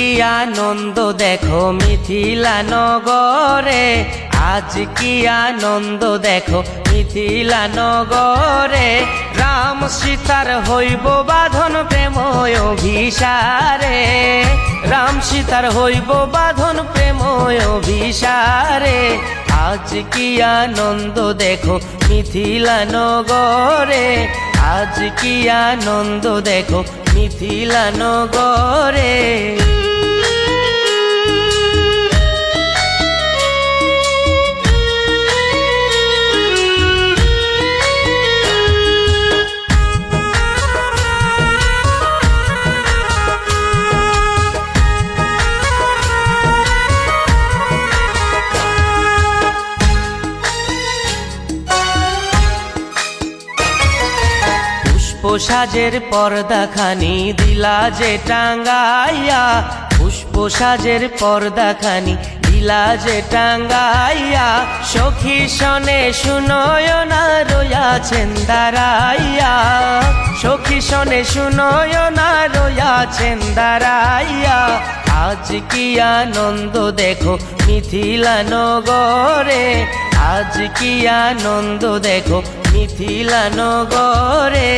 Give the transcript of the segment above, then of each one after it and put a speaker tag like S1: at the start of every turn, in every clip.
S1: কি আনন্দ দেখো মিথিলা নগরে, আজ কি আনন্দ দেখো মিথিলা নগরে। রাম সীতার হইব বাঁধন প্রেম অভিসারে, রাম সীতার হইব বাঁধন প্রেম অভিসারে। আজ কি আনন্দ দেখো মিথিলা নগরে, আজ কি আনন্দ দেখো মিথিলা নগরে। পুষ্পসাজের পর্দাখানি দিলা যে টাঙ্গাইয়া, পুষ্পসাজের পর্দাখানি দিলা যে টাঙ্গাইয়া। সখী শোনে শুনয় না রয়াছেন দাঁড়াইয়া, সখী শোনে শুনয় না রয়াছেন দাঁড়াইয়া। আজ কি আনন্দ দেখো মিথিলা নগরে, আজ কি আনন্দ দেখো মিথিলা নগরে।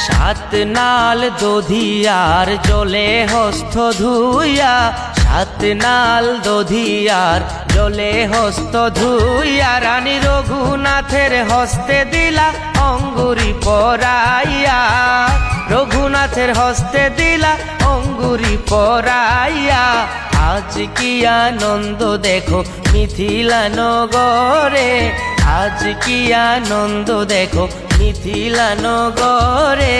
S1: সাত নাল দধিয়ার জলে হস্ত ধুইয়া, সাত নাল দধিয়ার জলে হস্ত ধুইয়া। রানী রঘুনাথের হস্তে দিলা অঙ্গুরি পরাইয়া, রঘুনাথের হস্তে দিলা অঙ্গুরি পরাইয়া। আজ কি আনন্দ দেখো মিথিলা নগরে, আজ কি আনন্দ দেখো মিথিলা নগরে।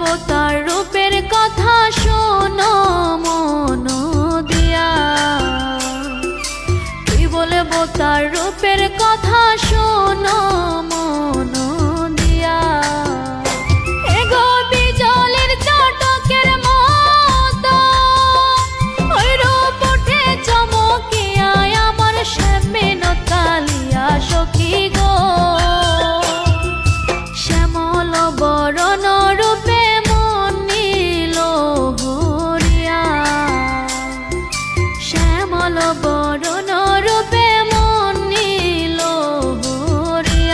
S2: বলবো তার রূপের কথা শোনো মন দিয়া, কি বলবো তার রূপের কথা শোনো মন দিয়া। এগো বিজলির চটকের মতো ওই রূপ উঠে চমকিয়া আমার শ্যামেন কালিয়া সখী গো। শ্যামল বরণ রূপে মন নীল হরিয়া, শ্যামল বরণ রূপে মন নীল হরিয়া।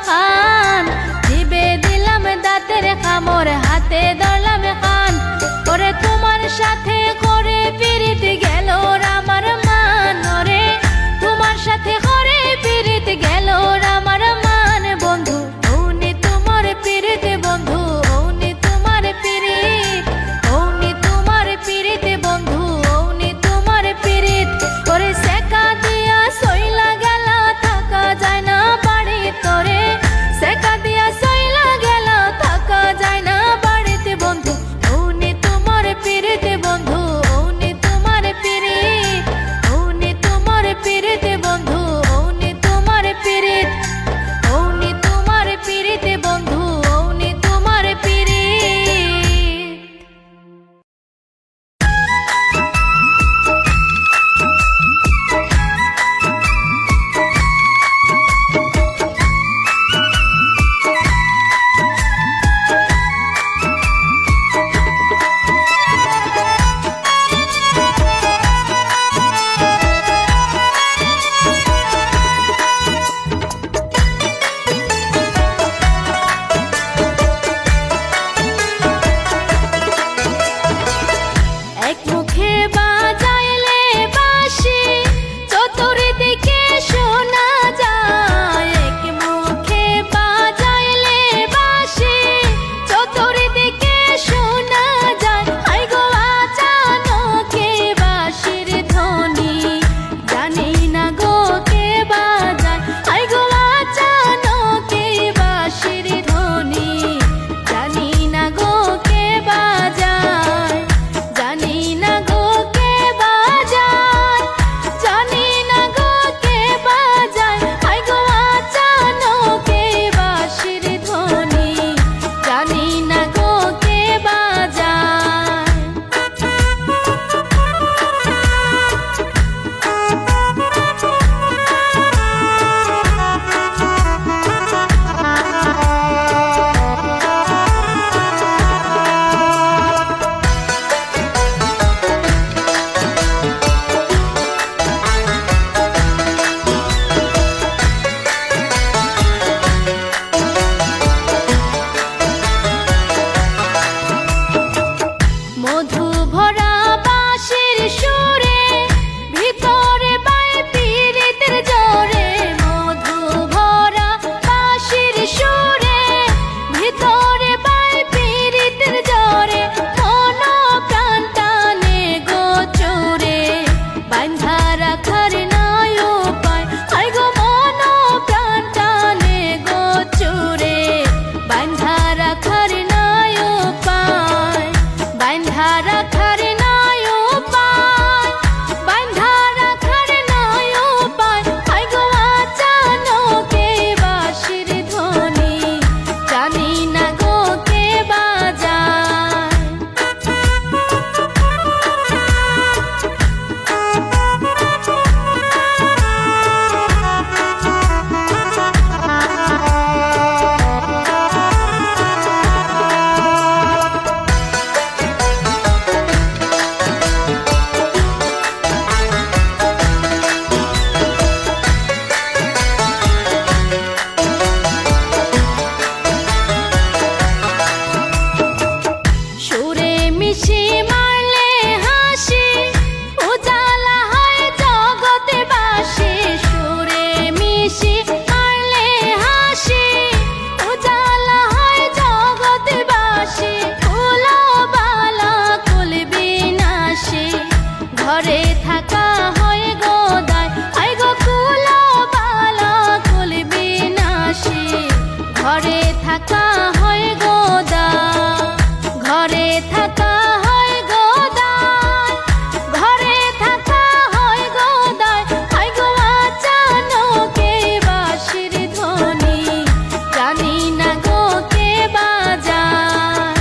S2: খান, জিবে দিলাম দাঁতের কামড়, হাতে ধরলাম খান। ওরে তোমার সাথে করে পিরিত গেল আমার মান, ওরে তোমার সাথে করে পিরিত গেল আমার মান। বন্ধু ওনি তোমার পিরিত, বন্ধু ওনি তোমার পিরিত, ওনি তোমার পিরিত, বন্ধু ওনি তোমার পিরিত। ওরে সেকা দিয়া সইলা গেলা, থাকা যায় না বাড়ি তোরে, সেকা দিয়া সইলা গেলা, থাকা যায় না বাড়িতে। বন্ধু ওনি তোমার পিরিত, বন্ধু ওনি তোমার পিরিত, ওনি তোমার পিরিত, বন্ধু ওনি তোমার পিরিত, ওনি তোমার পিরিত, বন্ধু ওনি তোমার পিরিত। এক মুখে বাজাইলে বাঁশি, চতুর্দিকে শোনা যায়। এক মুখে বাজাইলে বাঁশি, চতুর্দিকে শোনা যায়। হাই গো আচানকে বাঁশির ধ্বনি, জানি না গো কে বাজায়। হাই গো আচানকে বাঁশির ধ্বনি, জানি না গো কে বাজায়, জানি না গো কে বাজায়, জানি না গো কে বাজায়। হাই গো আচানকে বাঁশির ধ্বনি, জানি না গো কে বাজায়। মধু ভরা বাঁশির সুরে, ভিতরে বাই পীড়িতের জোরে। মধু ভরা বাঁশির সুরে, ভিতরে বাই পীড়িতের জোরে। মন প্রাণ টানে গো চোরে, বাঁধা রাখার নাই উপায়। হাই গো মন প্রাণ টানে গো চোরে, বাঁধা রাখার নাই উপায়, বাঁধা রাখার নাই উপায়, বাঁধা রাখার নাই উপায়। হাই গো আচানকে বাঁশির ধ্বনি, জানি না গো কে বাজায়। সুরে মিশি মারলে হাসি, উজালা হয় জগতে বাসি। সুরে মিশি মারলে হাসি, উজালা হয় জগতে বাসি। কুলো বালা কুল বিনাশী, ঘরে থাকা হয় গোদায়। হাই গো কুলো বালা কুল বিনাশী, ঘরে থাকা হয় গোদায়, ঘরে থাকা হয় গোদায়, ঘরে থাকা হয় গোদায়। হাই গো আচানকে বাঁশির ধ্বনি, জানি না গো কে বাজায়।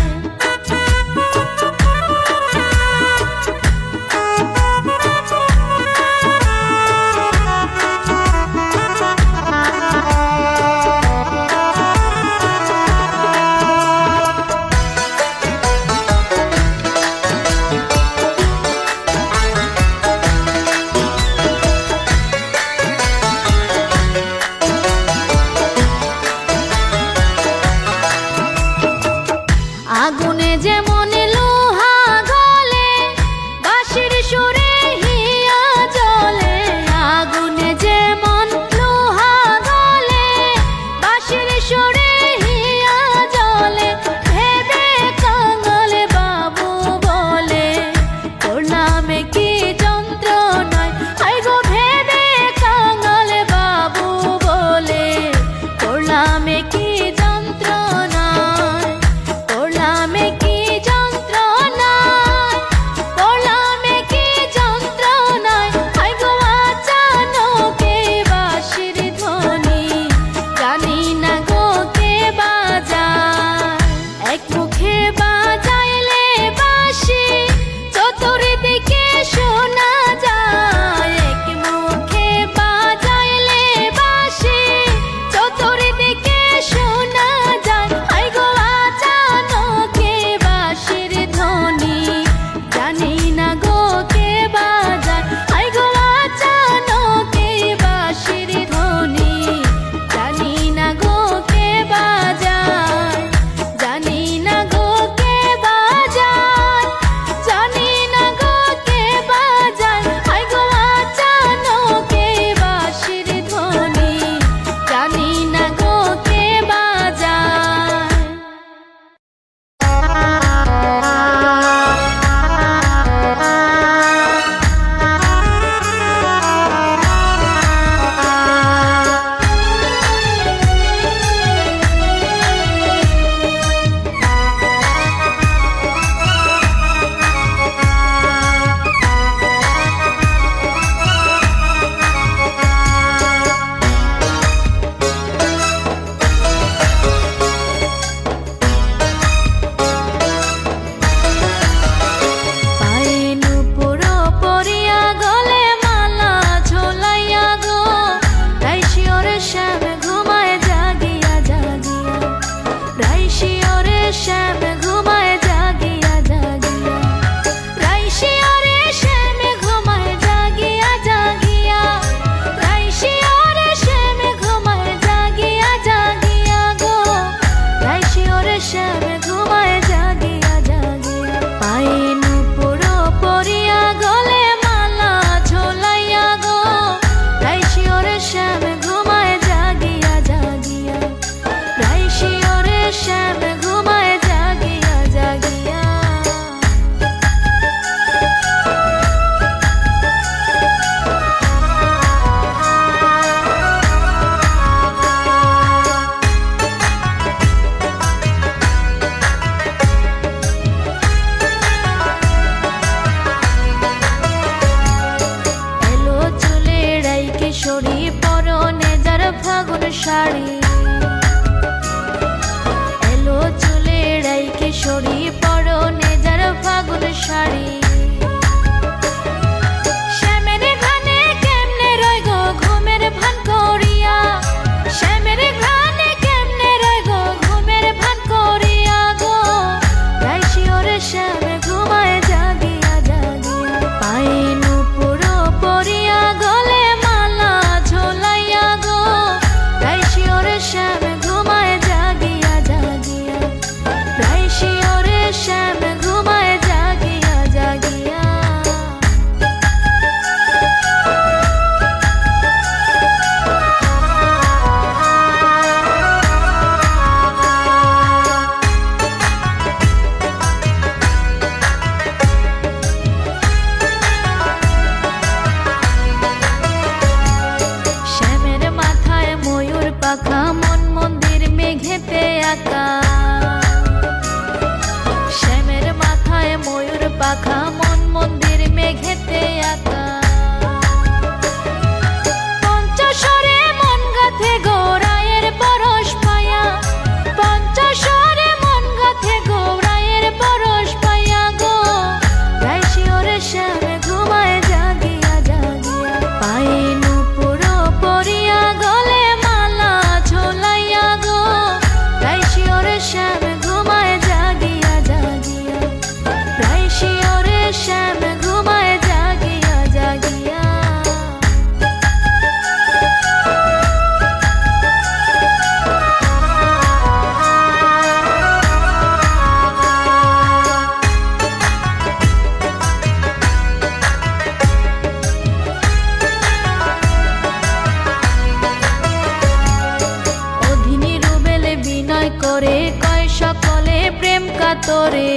S2: কাতরে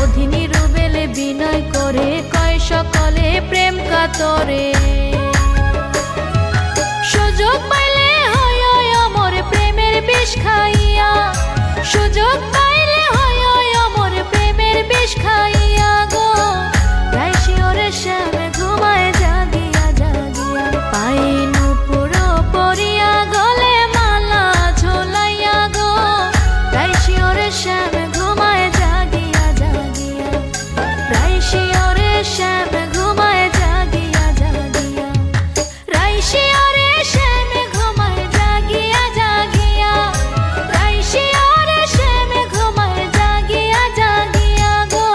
S2: অধিনী রুবেলে বিনয় করে কয় সকলে প্রেম কাতরে সুযোগ পাইলে হয় অমর প্রেমের বিষ খাইয়া সুযোগ পাইলে হয় অমর প্রেমের বিষ খাইয়া গো রাইসি ওরে শ্যামে ঘুমায় জাগিয়া জাগিয়া পাই নুপুর পরিয়া গলে মালা ঝোলাইয়া গো রাইসি ওরে শ্যামে ঘুমায় জাগিয়া জাগিয়া রাইসি ওরে শ্যামে ঘুমায় জাগিয়া জাগিয়া রাইসি ওরে শ্যামে ঘুমায় জাগিয়া জাগিয়া রাইসি ওরে শ্যামে ঘুমায় জাগিয়া জাগিয়া গো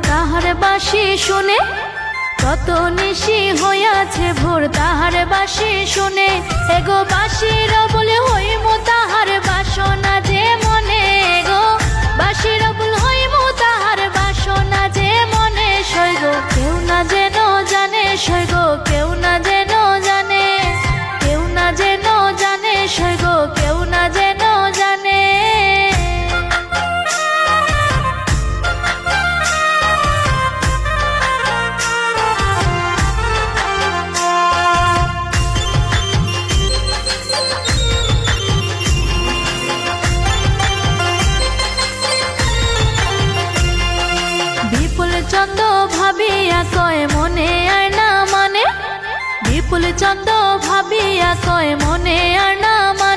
S2: তাহার বাঁশি শুনে, কত নিশি হইয়াছে ভোর তাহার বাঁশি শুনে। এগো বাঁশির বলে হইমু তাহার বাসনা যে মনে, গো বাঁশির বল হইমু তাহার বাসনা যে মনে। সইগো কেউ না যেন জানে, সইগো কেউ না যেন জানে, কেউ না যেন জানে, সইগো কেউ না যেন জানে। বিপুল চন্দ্র ভাবিয়া কয় মনে আর না মানে, বিপুল চন্দ্র ভাবিয়া কয় মনে আর না মানে।